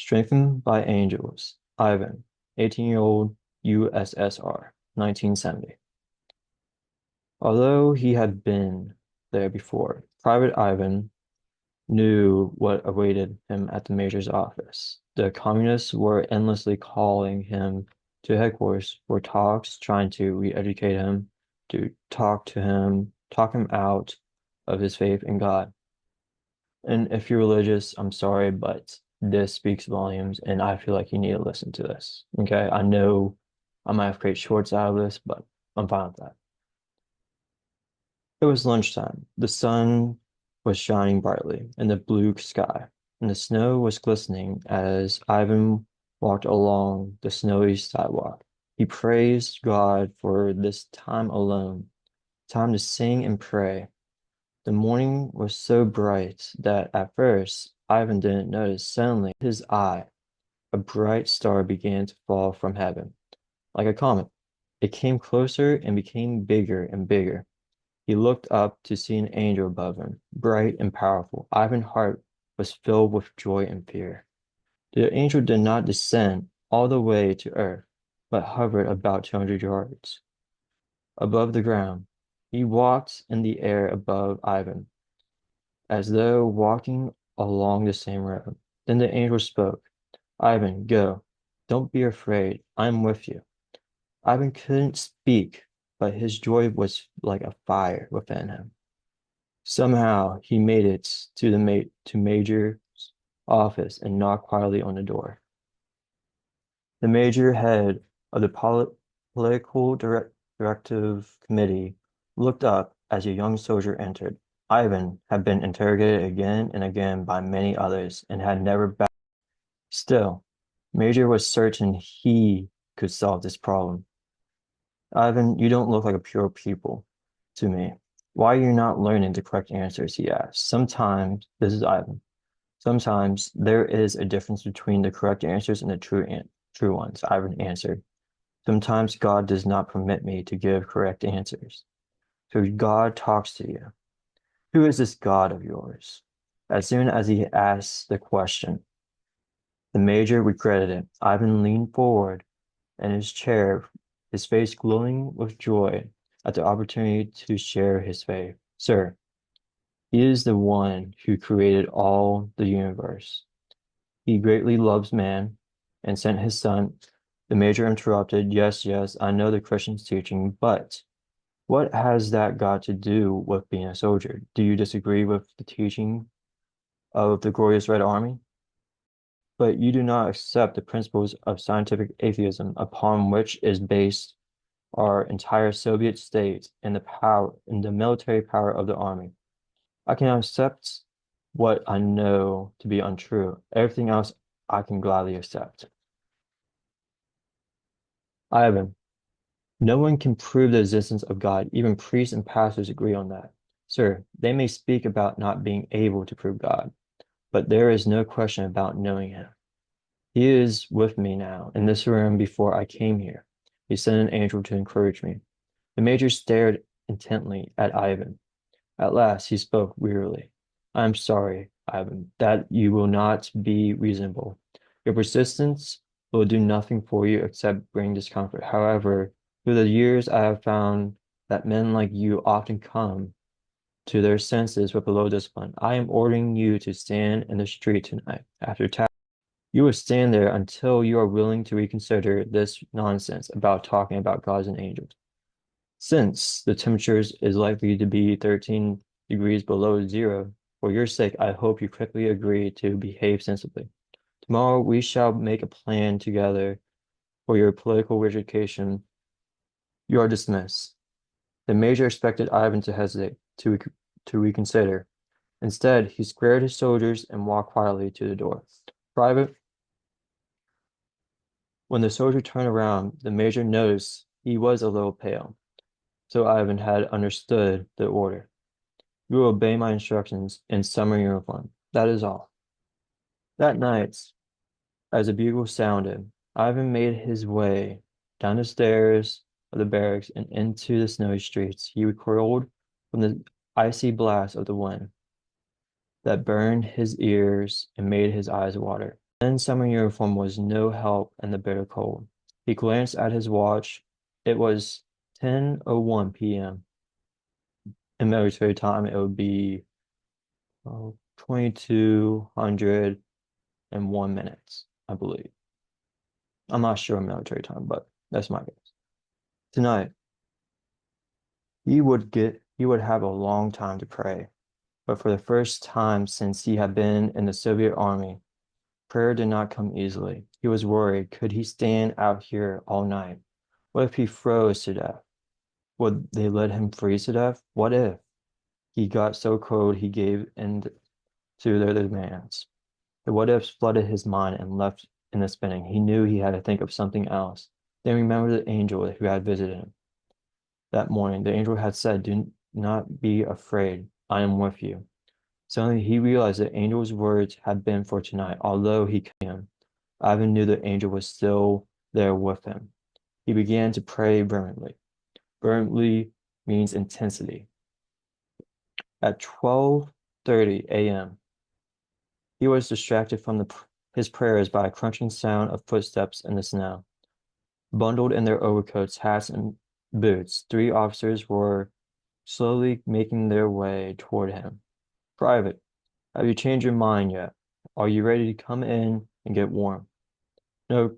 Strengthened by Angels, Ivan, 18-year-old USSR, 1970. Although he had been there before, Private Ivan knew what awaited him at the major's office. The communists were endlessly calling him to headquarters for talks, trying to re-educate him, to talk him out of his faith in God. And if you're religious, I'm sorry, but this speaks volumes, and I feel like you need to listen to this. Okay? I know I might have created shorts out of this, but I'm fine with that. It was lunchtime. The sun was shining brightly in the blue sky, and the snow was glistening as Ivan walked along the snowy sidewalk. He praised God for this time alone, time to sing and pray. The morning was so bright that at first Ivan didn't notice. Suddenly, his eye, a bright star began to fall from heaven, like a comet. It came closer and became bigger and bigger. He looked up to see an angel above him, bright and powerful. Ivan's heart was filled with joy and fear. The angel did not descend all the way to earth, but hovered about 200 yards above the ground. He walked in the air above Ivan, as though walking along the same road. Then the angel spoke. Ivan, go. Don't be afraid. I'm with you. Ivan couldn't speak, but his joy was like a fire within him. Somehow he made it to to Major's office and knocked quietly on the door. The major head of the political directive committee looked up as a young soldier entered. Ivan had been interrogated again and again by many others and had never backed. Still, Major was certain he could solve this problem. Ivan, you don't look like a pure pupil to me. Why are you not learning the correct answers? He asked. Sometimes, this is Ivan. Sometimes there is a difference between the correct answers and the true ones, Ivan answered. Sometimes God does not permit me to give correct answers. So God talks to you. Who is this God of yours? As soon as he asked the question, the major regretted it. Ivan leaned forward in his chair, his face glowing with joy at the opportunity to share his faith. Sir, he is the one who created all the universe. He greatly loves man and sent his son. The major interrupted. Yes, yes, I know the Christian's teaching, but what has that got to do with being a soldier? Do you disagree with the teaching of the glorious Red Army? But you do not accept the principles of scientific atheism upon which is based our entire Soviet state and the military power of the army. I can accept what I know to be untrue. Everything else I can gladly accept. Ivan, no one can prove the existence of God. Even priests and pastors agree on that. Sir, they may speak about not being able to prove God, but there is no question about knowing him. He is with me now in this room before I came here. He sent an angel to encourage me. The major stared intently at Ivan. At last he spoke wearily. I am sorry, Ivan, that you will not be reasonable. Your persistence will do nothing for you except bring discomfort. However, through the years I have found that men like you often come to their senses with a low discipline. I am ordering you to stand in the street tonight after you will stand there until you are willing to reconsider this nonsense about talking about gods and angels. Since the temperature is likely to be 13 degrees below zero, for your sake, I hope you quickly agree to behave sensibly. Tomorrow we shall make a plan together for your political education. You are dismissed. The major expected Ivan to hesitate, to reconsider. Instead, he squared his soldiers and walked quietly to the door. Private, when the soldier turned around, the major noticed he was a little pale. So Ivan had understood the order. You will obey my instructions in summer uniform. That is all. That night, as the bugle sounded, Ivan made his way down the stairs of the barracks and into the snowy streets. He recoiled from the icy blast of the wind that burned his ears and made his eyes water. And summer uniform was no help in the bitter cold. He glanced at his watch. It was 10:01 p.m. In military time, it would be 2201 minutes, I believe. I'm not sure in military time, but that's my guess. Tonight, he would have a long time to pray, but for the first time since he had been in the Soviet army, prayer did not come easily. He was worried. Could he stand out here all night? What if he froze to death? Would they let him freeze to death? What if he got so cold he gave in to their demands? The what ifs flooded his mind and left in the spinning. He knew he had to think of something else. Then remembered the angel who had visited him that morning. The angel had said, "Do not be afraid. I am with you." Suddenly he realized the angel's words had been for tonight. Although he came, Ivan knew the angel was still there with him. He began to pray fervently. Fervently means intensity. At 12:30 a.m., he was distracted from his prayers by a crunching sound of footsteps in the snow. Bundled in their overcoats, hats, and boots, three officers were slowly making their way toward him. "Private, have you changed your mind yet? Are you ready to come in and get warm?" "No,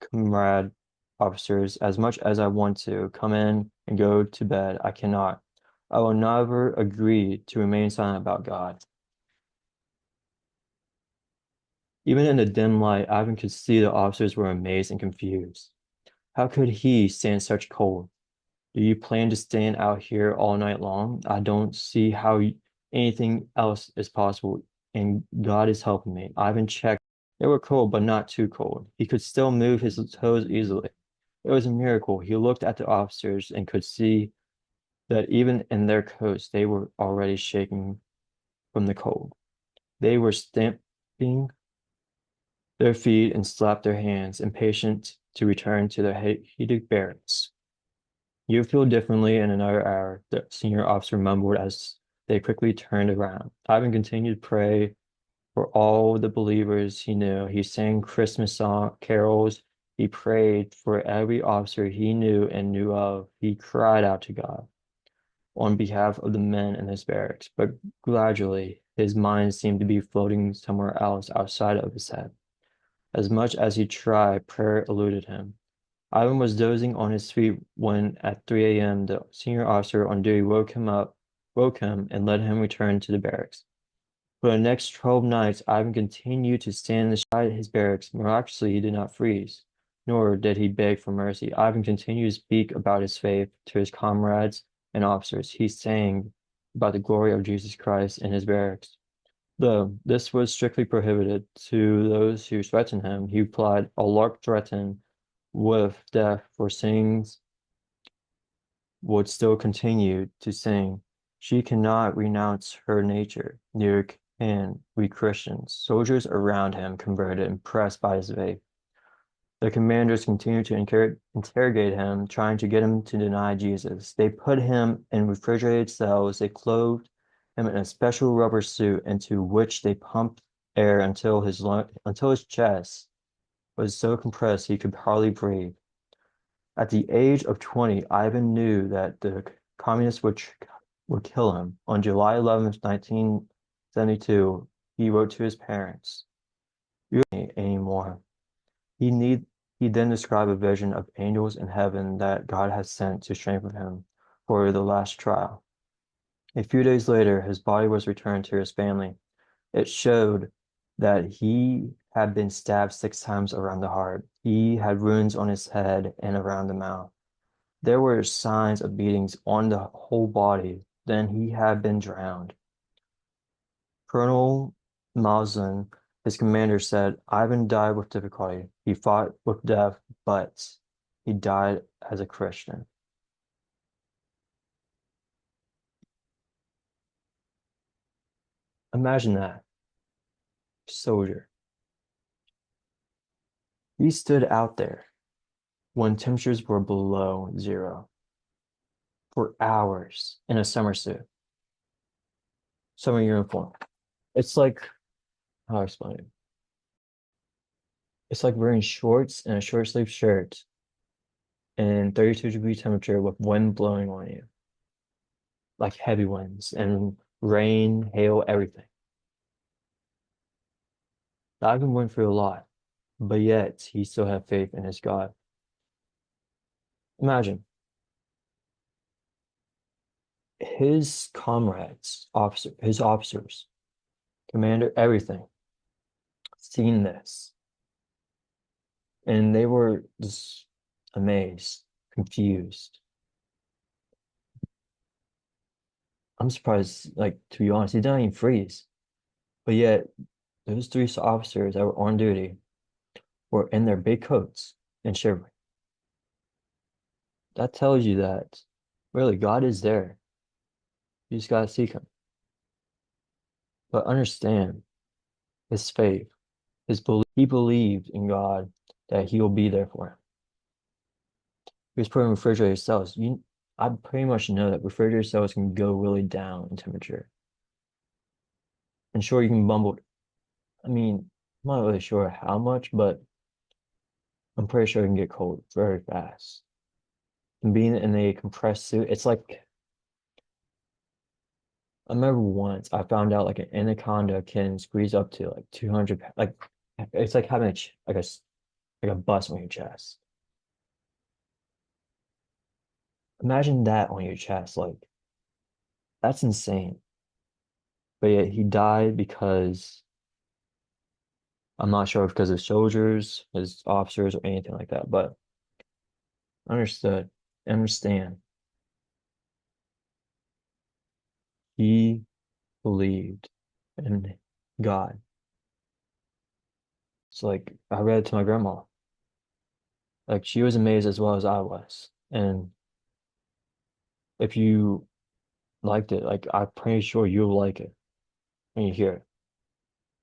comrade officers, as much as I want to come in and go to bed, I cannot. I will never agree to remain silent about God." Even in the dim light, Ivan could see the officers were amazed and confused. How could he stand such cold? "Do you plan to stand out here all night long? I don't see how anything else is possible, and God is helping me." Ivan checked. They were cold, but not too cold. He could still move his toes easily. It was a miracle. He looked at the officers and could see that even in their coats, they were already shaking from the cold. They were stamping their feet and slapped their hands, impatient to return to their heated barracks. "You feel differently in another hour," the senior officer mumbled as they quickly turned around. Ivan continued to pray for all the believers he knew. He sang Christmas carols. He prayed for every officer he knew and knew of. He cried out to God on behalf of the men in his barracks, but gradually his mind seemed to be floating somewhere else outside of his head. As much as he tried, prayer eluded him. Ivan was dozing on his feet when at 3 a.m. the senior officer on duty woke him and let him return to the barracks. For the next 12 nights, Ivan continued to stand beside his barracks. Miraculously, he did not freeze, nor did he beg for mercy. Ivan continued to speak about his faith to his comrades and officers. He sang about the glory of Jesus Christ in his barracks. Though this was strictly prohibited to those who threatened him, he replied, "A lark threatened with death for sings would still continue to sing. She cannot renounce her nature, neither can we Christians." Soldiers around him converted, impressed by his faith. The commanders continued to interrogate him, trying to get him to deny Jesus. They put him in refrigerated cells. They clothed him in a special rubber suit into which they pumped air until his chest was so compressed he could hardly breathe. At the age of 20, Ivan knew that the communists would kill him. On July 11th, 1972, he wrote to his parents, "You don't need me anymore." He need he then described a vision of angels in heaven that God had sent to strengthen him for the last trial. A few days later, his body was returned to his family. It showed that he had been stabbed 6 times around the heart. He had wounds on his head and around the mouth. There were signs of beatings on the whole body. Then he had been drowned. Colonel Maussan, his commander, said, "Ivan died with difficulty. He fought with death, but he died as a Christian." Imagine that, soldier. He stood out there when temperatures were below zero for hours in a summer suit, summer uniform. It's like, how do I explain it? It's like wearing shorts and a short sleeve shirt in 32-degree temperature with wind blowing on you, like heavy winds and rain, hail, everything. God can win through a lot, but yet he still had faith in his God. Imagine his comrades, his officers, commander, everything, seen this, and they were just amazed, confused. I'm surprised, like, to be honest, he didn't even freeze. But yet, those three officers that were on duty were in their big coats and shivering. That tells you that really God is there. You just gotta seek him. But understand his faith, his belief. He believed in God that he will be there for him. He was putting refrigerator cells. I pretty much know that refrigerator cells can go really down in temperature. And sure, you can bumble. I mean, I'm not really sure how much, but I'm pretty sure it can get cold very fast. And being in a compressed suit, it's like I remember once I found out like an anaconda can squeeze up to like 200, like it's like having like a bus on your chest. Imagine that on your chest, like that's insane. But yet he died because I'm not sure if because of soldiers, his officers, or anything like that, but understood, understand. He believed in God. It's like I read it to my grandma. Like she was amazed as well as I was. And if you liked it, like I'm pretty sure you'll like it when you hear it.